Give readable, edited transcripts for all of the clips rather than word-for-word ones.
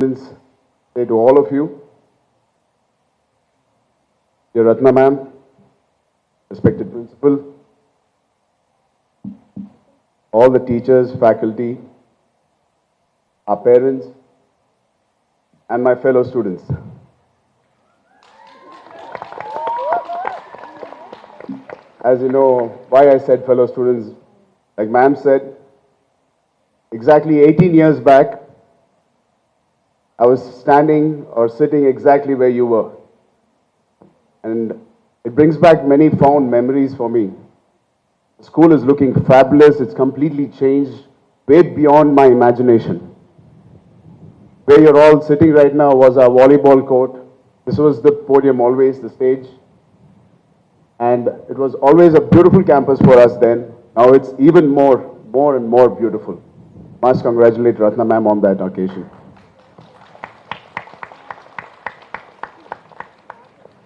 Say to all of you, dear Ratna ma'am, respected principal, all the teachers, faculty, our parents, and my fellow students. As you know, why I said fellow students, like ma'am said, exactly 18 years back, I was standing or sitting exactly where you were. And it brings back many fond memories for me. The school is looking fabulous. It's completely changed, way beyond my imagination. Where you're all sitting right now was our volleyball court. This was the podium always, the stage. And it was always a beautiful campus for us then. Now it's even more and more beautiful. Must congratulate Ratna ma'am on that occasion.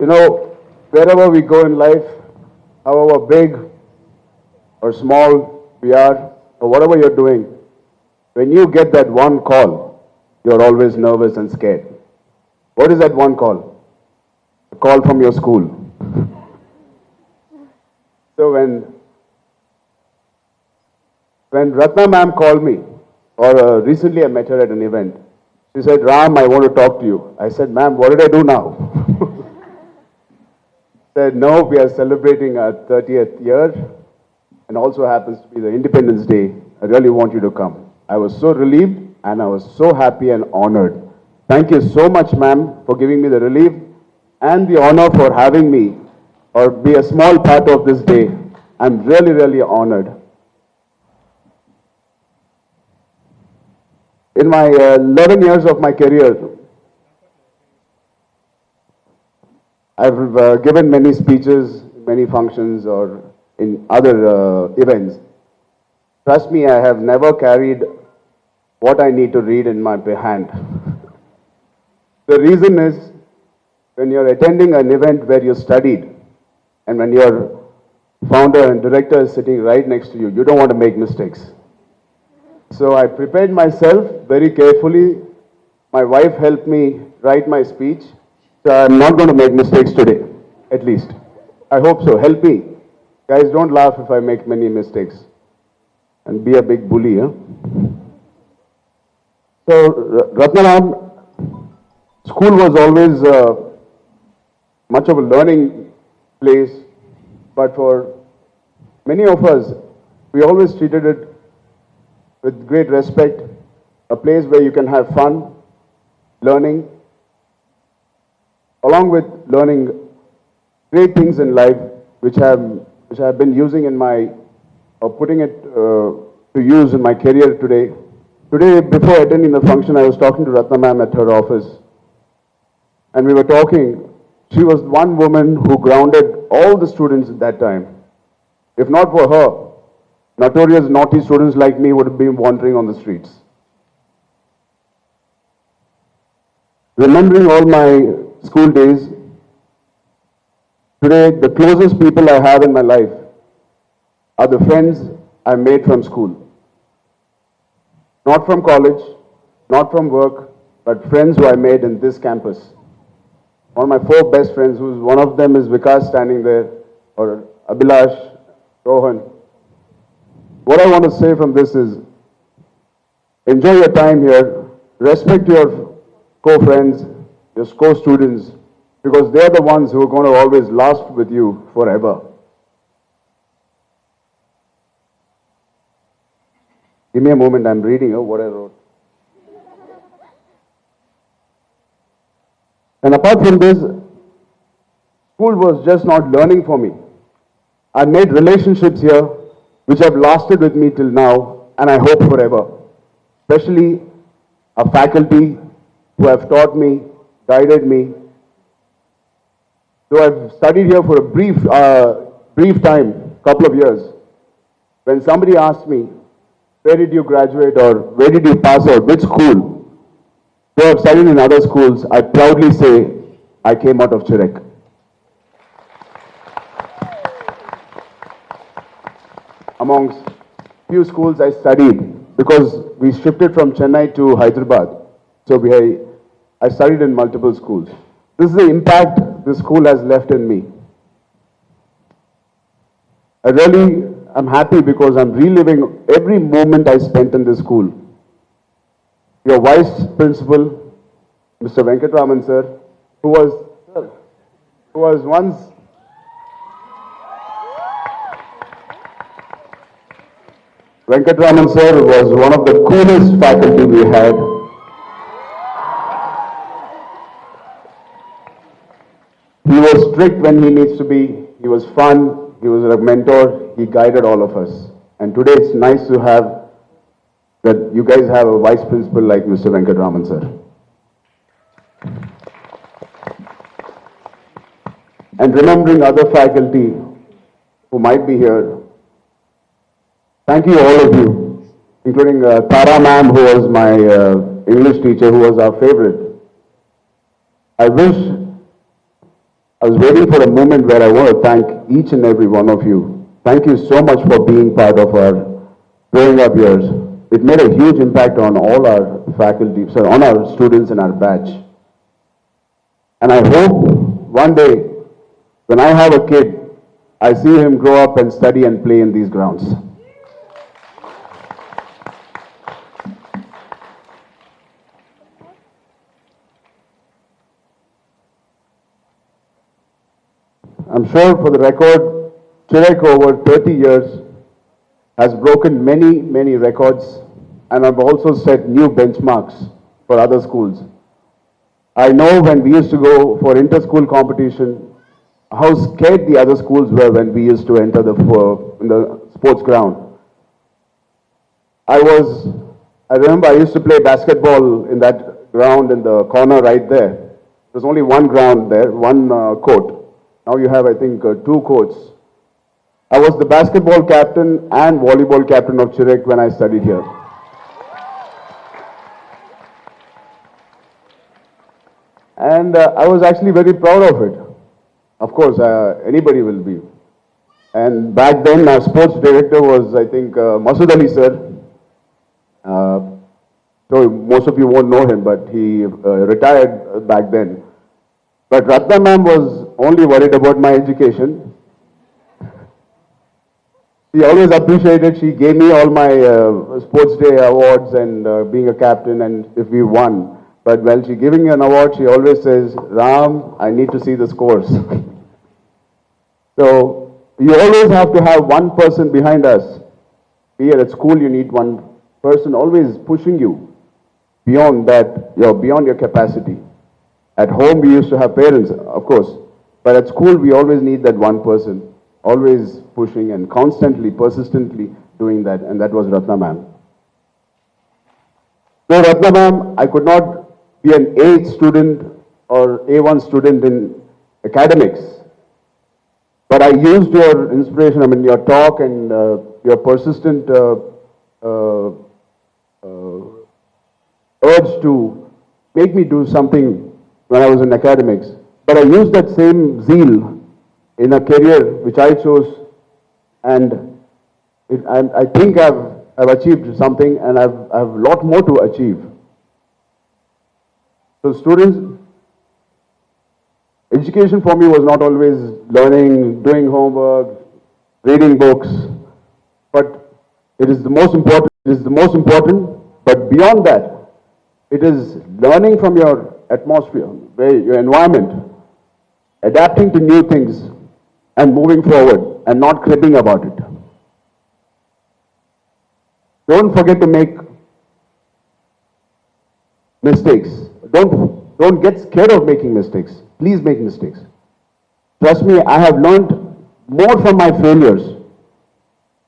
You know, wherever we go in life, however big or small we are, or whatever you're doing, when you get that one call, you're always nervous and scared. What is that one call? A call from your school. So when Ratna ma'am called me, or recently I met her at an event, she said, Ram, I want to talk to you. I said, ma'am, what did I do now? Said, no, we are celebrating our 30th year and also happens to be the Independence Day. I really want you to come. I was so relieved and I was so happy and honored. Thank you so much, ma'am, for giving me the relief and the honor for having me or be a small part of this day. I'm really, really honored. In my 11 years of my career, I've given many speeches, many functions, or in other events. Trust me, I have never carried what I need to read in my hand. The reason is, when you're attending an event where you studied, and when your founder and director is sitting right next to you, you don't want to make mistakes. So I prepared myself very carefully. My wife helped me write my speech. So I'm not going to make mistakes today, at least. I hope so. Help me. Guys, don't laugh if I make many mistakes. And be a big bully, huh? So, Ratnaram, school was always much of a learning place, but for many of us, we always treated it with great respect, a place where you can have fun, learning, along with learning great things in life, which I have been using in my, or putting it to use in my career today. Today, before attending the function, I was talking to Ratna ma'am at her office. And we were talking. She was one woman who grounded all the students at that time. If not for her, notorious naughty students like me would have been wandering on the streets. Remembering all my school days, today the closest people I have in my life are the friends I made from school. Not from college, not from work, but friends who I made in this campus. One of my 4 best friends, one of them is Vikas standing there, or Abhilash, Rohan. What I want to say from this is, enjoy your time here, respect your co-friends, your co-students, because they're the ones who are going to always last with you forever. Give me a moment, I'm reading what I wrote. And apart from this, school was just not learning for me. I made relationships here which have lasted with me till now, and I hope forever. Especially a faculty who have taught me, guided me. Though I've studied here for a brief time, couple of years, when somebody asked me, where did you graduate or where did you pass out, which school? Though I've studied in other schools, I proudly say I came out of Chirek. Amongst few schools I studied, because we shifted from Chennai to Hyderabad. So I studied in multiple schools. This is the impact this school has left in me. I really am happy because I'm reliving every moment I spent in this school. Your vice principal, Mr. Venkatraman sir, who was once Venkatraman sir was one of the coolest faculty we had. He was strict when he needs to be. He was fun. He was a mentor. He guided all of us. And today it's nice to have that you guys have a vice principal like Mr. Venkatraman sir. And remembering other faculty who might be here, thank you all of you, including Tara ma'am, who was my English teacher, who was our favorite. I was waiting for a moment where I want to thank each and every one of you. Thank you so much for being part of our growing up years. It made a huge impact on all our faculty, so on our students and our batch. And I hope one day, when I have a kid, I see him grow up and study and play in these grounds. I'm sure for the record, Surekha over 30 years has broken many, many records, and I've also set new benchmarks for other schools. I know when we used to go for inter-school competition, how scared the other schools were when we used to enter in the sports ground. I remember I used to play basketball in that ground in the corner right there. There's only one ground there, one court. Now you have, I think, 2 courts. I was the basketball captain and volleyball captain of Chirek when I studied here. And I was actually very proud of it. Of course, anybody will be. And back then, our sports director was, I think, Masood Ali sir. So most of you won't know him, but he retired back then. But Ratna ma'am was only worried about my education. She always appreciated, she gave me all my sports day awards and being a captain and if we won. But when she giving me an award, she always says, Ram, I need to see the scores. So you always have to have one person behind us. Here at school, you need one person always pushing you beyond that, beyond your capacity. At home, we used to have parents, of course, but at school, we always need that one person, always pushing and constantly, persistently doing that, and that was Ratna ma'am. So Ratna ma'am, I could not be an A student or A1 student in academics, but I used your inspiration, your talk and your persistent urge to make me do something when I was in academics. But I used that same zeal in a career which I chose, and I think I've achieved something, and I've a lot more to achieve. So students, education for me was not always learning, doing homework, reading books, but it is the most important, but beyond that, it is learning from your atmosphere, your environment, adapting to new things and moving forward and not cribbing about it. Don't forget to make mistakes. Don't get scared of making mistakes. Please make mistakes. Trust me, I have learned more from my failures.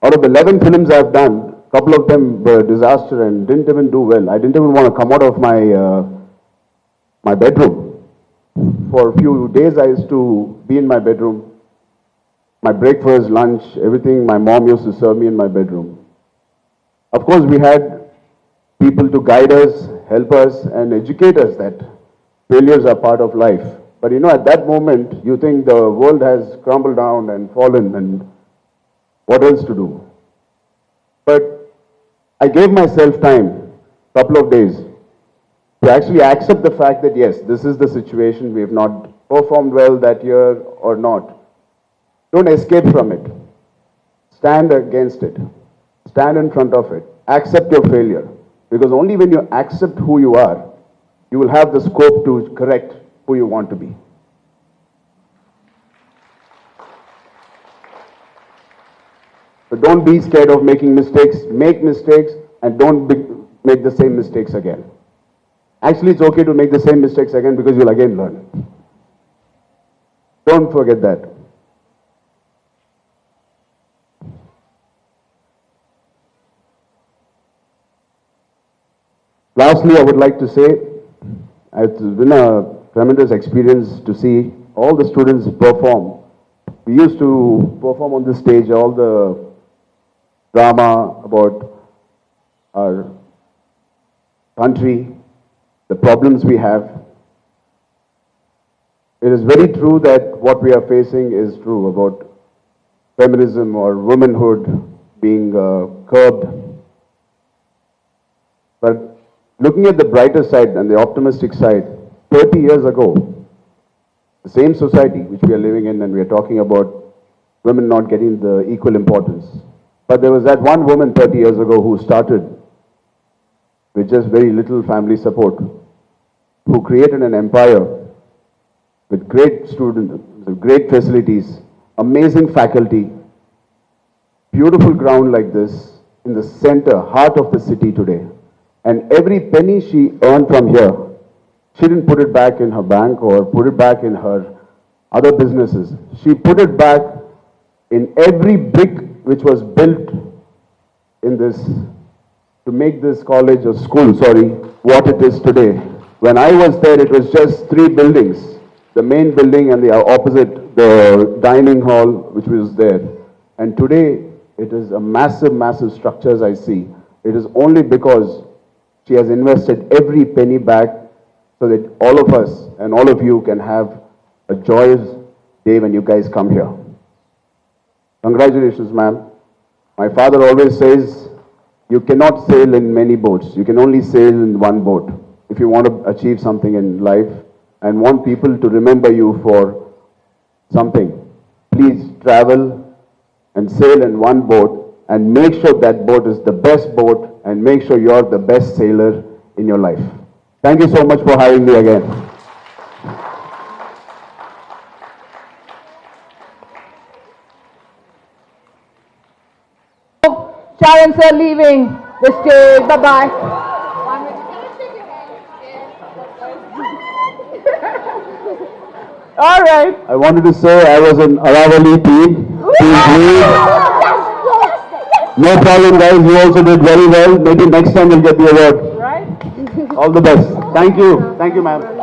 Out of the 11 films I've done, a couple of them were disaster and didn't even do well. I didn't even want to come out of my bedroom. For a few days, I used to be in my bedroom. My breakfast, lunch, everything, my mom used to serve me in my bedroom. Of course, we had people to guide us, help us, and educate us that failures are part of life. But at that moment, you think the world has crumbled down and fallen, and what else to do? But I gave myself time, couple of days, to actually accept the fact that yes, this is the situation, we have not performed well that year or not. Don't escape from it. Stand against it. Stand in front of it. Accept your failure. Because only when you accept who you are, you will have the scope to correct who you want to be. So don't be scared of making mistakes. Make mistakes and don't make the same mistakes again. Actually, it's okay to make the same mistakes again because you'll again learn. Don't forget that. Lastly, I would like to say, it's been a tremendous experience to see all the students perform. We used to perform on this stage all the drama about our country, the problems we have. It is very true that what we are facing is true about feminism or womanhood being curbed. But looking at the brighter side and the optimistic side, 30 years ago, the same society which we are living in, and we are talking about women not getting the equal importance. But there was that one woman 30 years ago who started with just very little family support, who created an empire with great students, with great facilities, amazing faculty, beautiful ground like this in the center, heart of the city today. And every penny she earned from here, she didn't put it back in her bank or put it back in her other businesses. She put it back in every brick which was built in this, to make this college or school, what it is today. When I was there, it was just 3 buildings, the main building and the opposite, the dining hall, which was there. And today, it is a massive, massive structure as I see. It is only because she has invested every penny back so that all of us and all of you can have a joyous day when you guys come here. Congratulations, ma'am. My father always says, you cannot sail in many boats. You can only sail in one boat. If you want to achieve something in life and want people to remember you for something, please travel and sail in one boat and make sure that boat is the best boat and make sure you're the best sailor in your life. Thank you so much for having me again. Charan sir leaving the stage. Bye-bye. All right. I wanted to say I was an Aravali team. No problem, guys. You also did very well. Maybe next time you'll get the award. Right. All the best. Thank you. Thank you, ma'am.